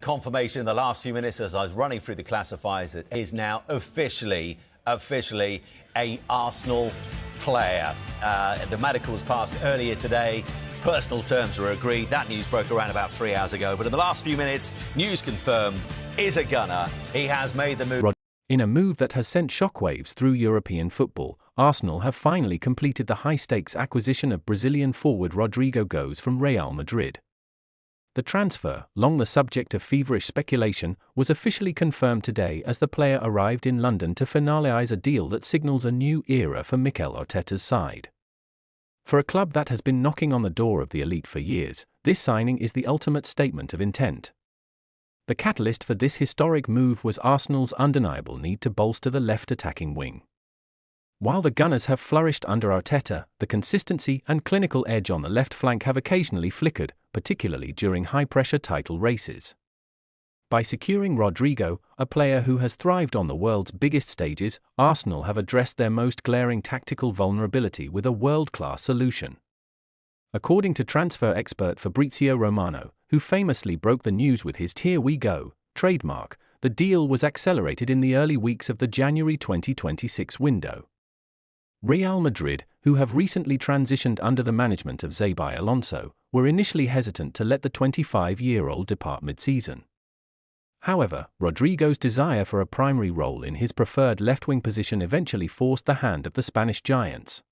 Confirmation in the last few minutes as I was running through the classifiers that is now officially a Arsenal player. The medicals passed earlier today. Personal terms were agreed. That news broke around about 3 hours ago. But in the last few minutes, news confirmed, is a gunner. He has made the move. In a move that has sent shockwaves through European football, Arsenal have finally completed the high-stakes acquisition of Brazilian forward Rodrygo Goes from Real Madrid. The transfer, long the subject of feverish speculation, was officially confirmed today as the player arrived in London to finalize a deal that signals a new era for Mikel Arteta's side. For a club that has been knocking on the door of the elite for years, this signing is the ultimate statement of intent. The catalyst for this historic move was Arsenal's undeniable need to bolster the left attacking wing. While the Gunners have flourished under Arteta, the consistency and clinical edge on the left flank have occasionally flickered, particularly during high-pressure title races. By securing Rodrygo, a player who has thrived on the world's biggest stages, Arsenal have addressed their most glaring tactical vulnerability with a world-class solution. According to transfer expert Fabrizio Romano, who famously broke the news with his "Here we go" trademark, the deal was accelerated in the early weeks of the January 2026 window. Real Madrid, who have recently transitioned under the management of Xabi Alonso, were initially hesitant to let the 25-year-old depart mid-season. However, Rodrygo's desire for a primary role in his preferred left-wing position eventually forced the hand of the Spanish giants.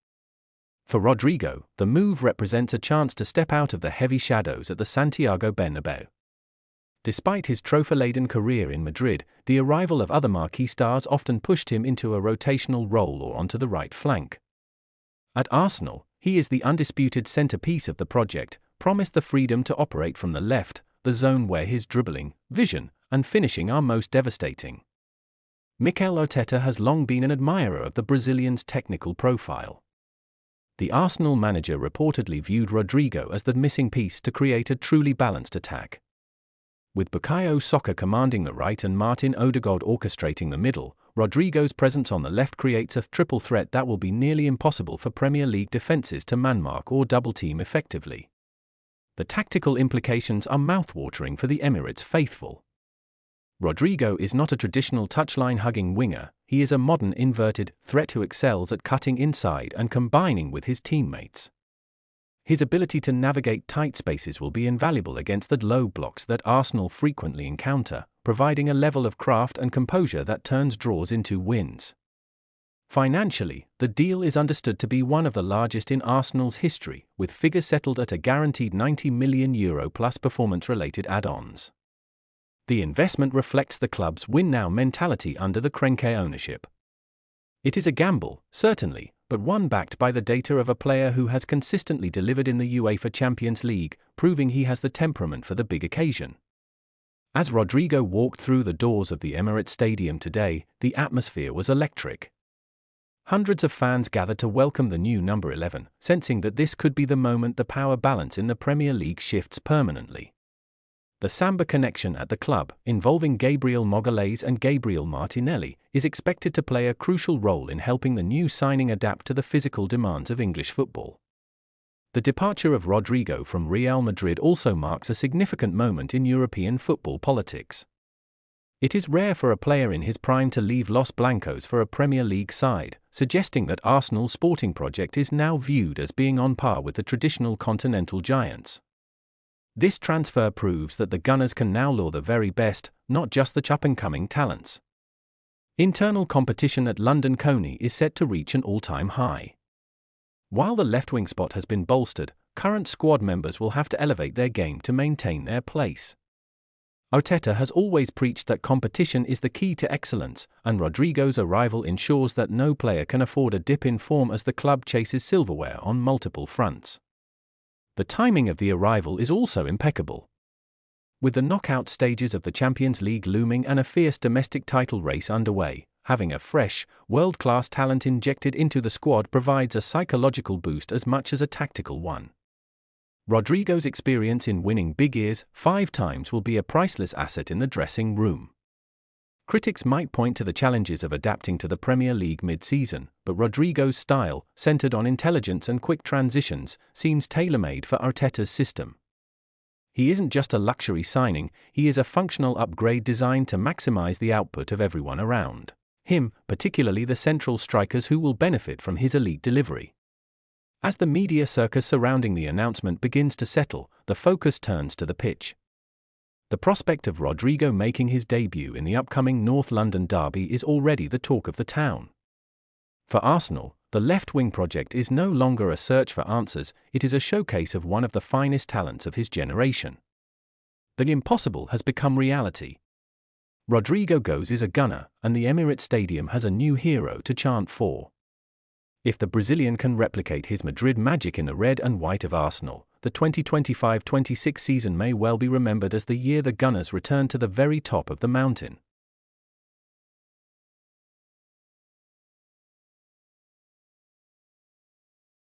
For Rodrygo, the move represents a chance to step out of the heavy shadows at the Santiago Bernabéu. Despite his trophy-laden career in Madrid, the arrival of other marquee stars often pushed him into a rotational role or onto the right flank. At Arsenal, he is the undisputed centerpiece of the project, promised the freedom to operate from the left, the zone where his dribbling, vision, and finishing are most devastating. Mikel Arteta has long been an admirer of the Brazilian's technical profile. The Arsenal manager reportedly viewed Rodrygo as the missing piece to create a truly balanced attack. With Bukayo Saka commanding the right and Martin Ødegaard orchestrating the middle, Rodrygo's presence on the left creates a triple threat that will be nearly impossible for Premier League defenses to man-mark or double-team effectively. The tactical implications are mouth-watering for the Emirates faithful. Rodrygo is not a traditional touchline-hugging winger, he is a modern inverted threat who excels at cutting inside and combining with his teammates. His ability to navigate tight spaces will be invaluable against the low blocks that Arsenal frequently encounter, providing a level of craft and composure that turns draws into wins. Financially, the deal is understood to be one of the largest in Arsenal's history, with figures settled at a guaranteed €90 million plus performance-related add-ons. The investment reflects the club's win-now mentality under the Kroenke ownership. It is a gamble, certainly, but one backed by the data of a player who has consistently delivered in the UEFA Champions League, proving he has the temperament for the big occasion. As Rodrygo walked through the doors of the Emirates Stadium today, the atmosphere was electric. Hundreds of fans gathered to welcome the new number 11, sensing that this could be the moment the power balance in the Premier League shifts permanently. The Samba connection at the club, involving Gabriel Magalhães and Gabriel Martinelli, is expected to play a crucial role in helping the new signing adapt to the physical demands of English football. The departure of Rodrygo from Real Madrid also marks a significant moment in European football politics. It is rare for a player in his prime to leave Los Blancos for a Premier League side, suggesting that Arsenal's sporting project is now viewed as being on par with the traditional continental giants. This transfer proves that the Gunners can now lure the very best, not just the up-and-coming talents. Internal competition at London Coney is set to reach an all-time high. While the left-wing spot has been bolstered, current squad members will have to elevate their game to maintain their place. Arteta has always preached that competition is the key to excellence, and Rodrygo's arrival ensures that no player can afford a dip in form as the club chases silverware on multiple fronts. The timing of the arrival is also impeccable. With the knockout stages of the Champions League looming and a fierce domestic title race underway, having a fresh, world-class talent injected into the squad provides a psychological boost as much as a tactical one. Rodrygo's experience in winning big ears 5 times will be a priceless asset in the dressing room. Critics might point to the challenges of adapting to the Premier League mid-season, but Rodrygo's style, centered on intelligence and quick transitions, seems tailor-made for Arteta's system. He isn't just a luxury signing, he is a functional upgrade designed to maximize the output of everyone around him, particularly the central strikers who will benefit from his elite delivery. As the media circus surrounding the announcement begins to settle, the focus turns to the pitch. The prospect of Rodrygo making his debut in the upcoming North London derby is already the talk of the town. For Arsenal, the left-wing project is no longer a search for answers, it is a showcase of one of the finest talents of his generation. The impossible has become reality. Rodrygo Goes is a gunner, and the Emirates Stadium has a new hero to chant for. If the Brazilian can replicate his Madrid magic in the red and white of Arsenal, the 2025-26 season may well be remembered as the year the Gunners returned to the very top of the mountain.